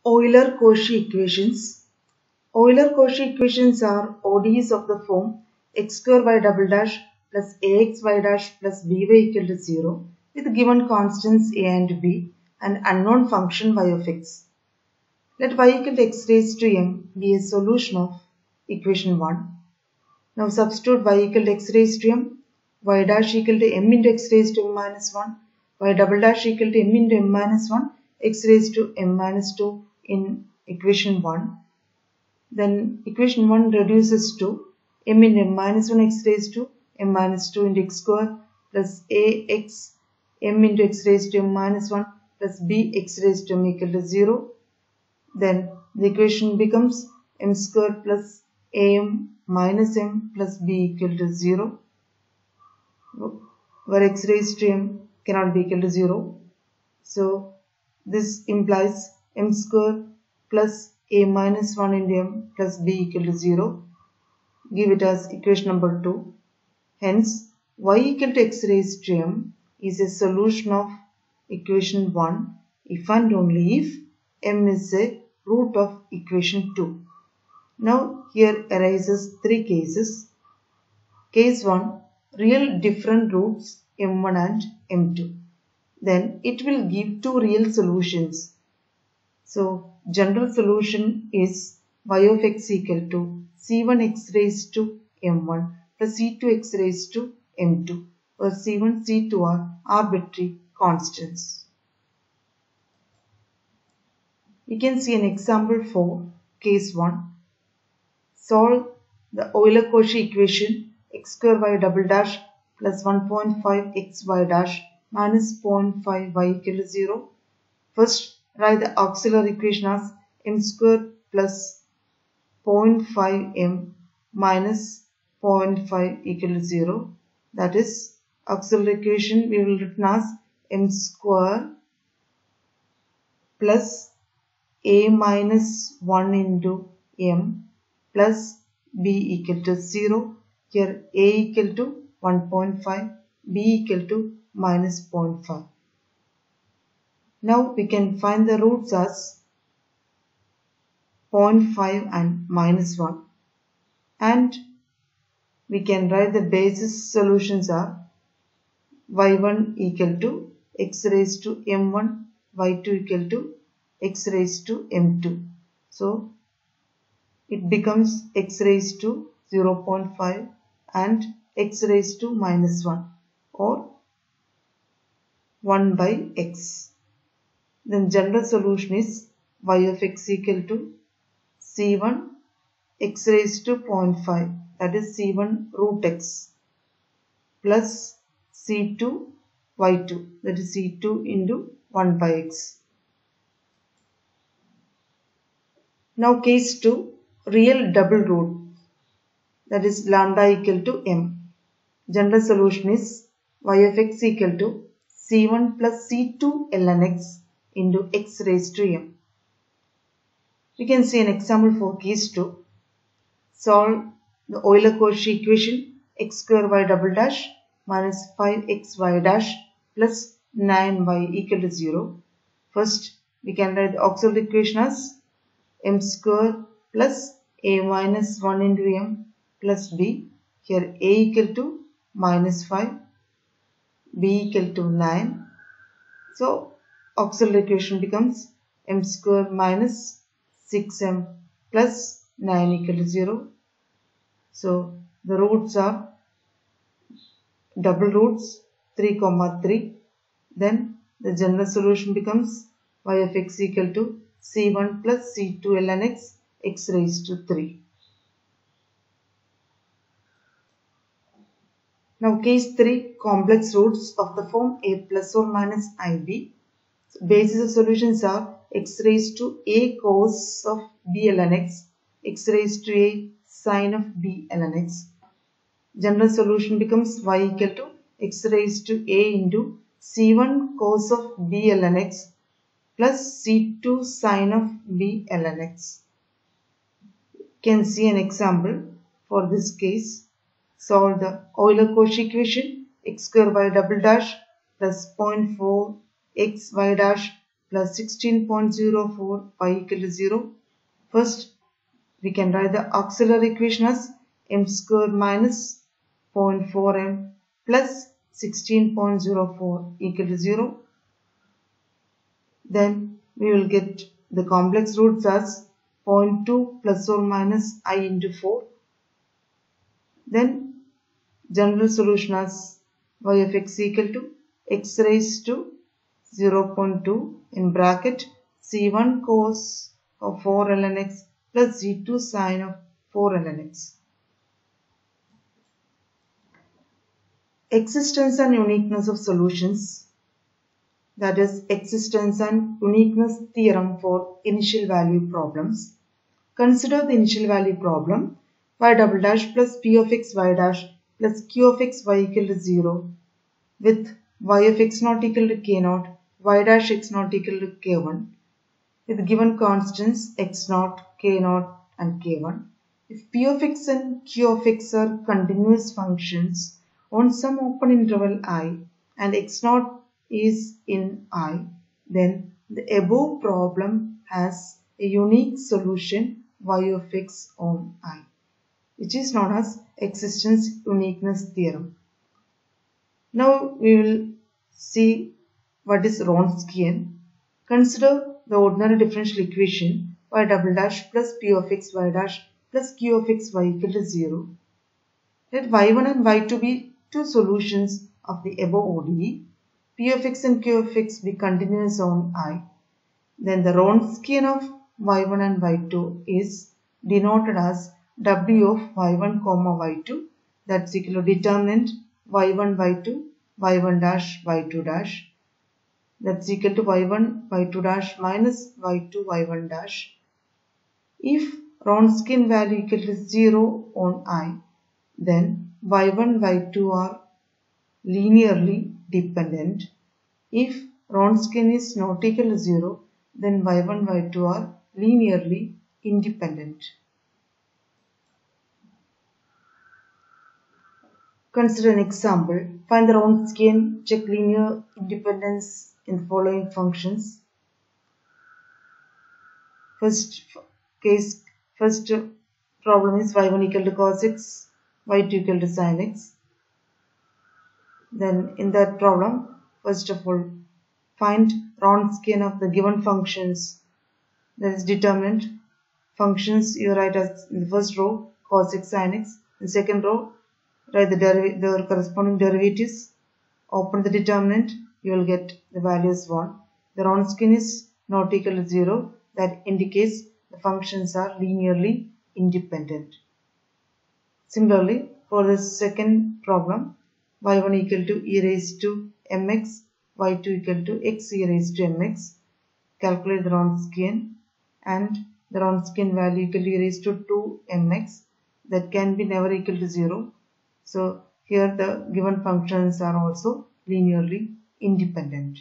Euler-Cauchy equations. Euler-Cauchy equations are ODEs of the form x square y double dash plus axy dash plus by equal to 0 with given constants a and b and unknown function y of x. Let y equal to x raised to m be a solution of equation 1. Now substitute y equal to x raised to m, y dash equal to m into x raised to m minus 1, y double dash equal to m into m minus 1, x raised to m minus 2 in equation 1. Then equation 1 reduces to m into m minus 1 x raised to m minus 2 into x square plus ax m into x raised to m minus 1 plus b x raised to m equal to 0. Then the equation becomes m square plus am minus m plus b equal to 0, where x raised to m cannot be equal to 0. So this implies m square plus a minus 1 into m plus b equal to 0. Give it as equation number 2. Hence, y equal to x raised to m is a solution of equation 1 if and only if m is a root of equation 2. Now here arises three cases. Case 1, real different roots m1 and m2. Then it will give two real solutions. So general solution is y of x equal to c1x raised to m1 plus c2x raised to m2, where c1, c2 are arbitrary constants. We can see an example for case 1. Solve the Euler-Cauchy equation x square y double dash plus 1.5 xy dash minus 0.5 y equal to 0. First, write the auxiliary equation as m square plus 0.5 m minus 0.5 equal to 0. That is, auxiliary equation we will written as m square plus a minus 1 into m plus b equal to 0. Here a equal to 1.5, b equal to minus 0.5. Now we can find the roots as 0.5 and minus 1, and we can write the basis solutions are y1 equal to x raised to m1, y2 equal to x raised to m2. So it becomes x raised to 0.5 and x raised to minus 1, or 1 by x. Then general solution is y of x equal to c1 x raised to 0.5, that is c1 root x, plus c2 y2, that is c2 into 1 by x. Now case 2, real double root, that is lambda equal to m. General solution is y of x equal to c1 plus c2 ln x into x raised to m. We can see an example for case 2. Solve the Euler-Cauchy equation x square y double dash minus 5xy dash plus 9y equal to 0. First, we can write the auxiliary equation as m square plus a minus 1 into m plus b. Here a equal to minus 5, b equal to 9. So auxiliary equation becomes m square minus 6m plus 9 equal to 0. So the roots are double roots 3, 3. Then the general solution becomes y of x equal to c1 plus c2 ln x, x raised to 3. Now case 3, complex roots of the form a plus or minus ib. Basis of solutions are x raised to a cos of b ln x, x raised to a sin of b ln x. General solution becomes y equal to x raised to a into c1 cos of b ln x plus c2 sin of b ln x. You can see an example for this case. Solve the Euler-Cauchy equation x square y double dash plus 0.4 xy dash plus 16.04 pi equal to 0. First, we can write the auxiliary equation as m square minus 0.4m plus 16.04 equal to 0. Then we will get the complex roots as 0.2 plus or minus I into 4. Then general solution as y of x equal to x raised to 0.2 in bracket c1 cos of 4 ln x plus c2 sin of 4 ln x. Existence and uniqueness of solutions, that is existence and uniqueness theorem for initial value problems. Consider the initial value problem y double dash plus p of x y dash plus q of x y equal to 0 with y of x not equal to k0, y dash x not equal to k1 with given constants x0, k0 and k1. If p of x and q of x are continuous functions on some open interval I and x0 is in I, then the above problem has a unique solution y of x on I, which is known as existence uniqueness theorem. Now we will see what is Wronskian. Consider the ordinary differential equation y double dash plus p of x y dash plus q of x y equal to 0. Let y1 and y2 be two solutions of the above ODE. P of x and q of x be continuous on I. Then the Wronskian of y1 and y2 is denoted as w of y1 comma y2, that's equal to determinant y1 y2 y1 dash y2 dash, that's equal to y1 y2 dash minus y2 y1 dash. If Wronskian value equal to 0 on I, then y1 y2 are linearly dependent. If Wronskian is not equal to 0, then y1 y2 are linearly independent. Consider an example. Find the Wronskian, check linear independence in the following functions. First problem is y1 equal to cos x, y2 equal to sin x. Then in that problem, first of all, find Wronskian of the given functions, that is determinant functions. You write as in the first row cos x sin x, in the second row write the corresponding derivatives, open the determinant, you will get the values 1. The Wronskian is not equal to 0, that indicates the functions are linearly independent. Similarly, for the second problem, y1 equal to e raised to mx, y2 equal to x e raised to mx. Calculate the Wronskian, and the Wronskian value equal to e raised to 2 mx, that can be never equal to 0. So here the given functions are also linearly independent.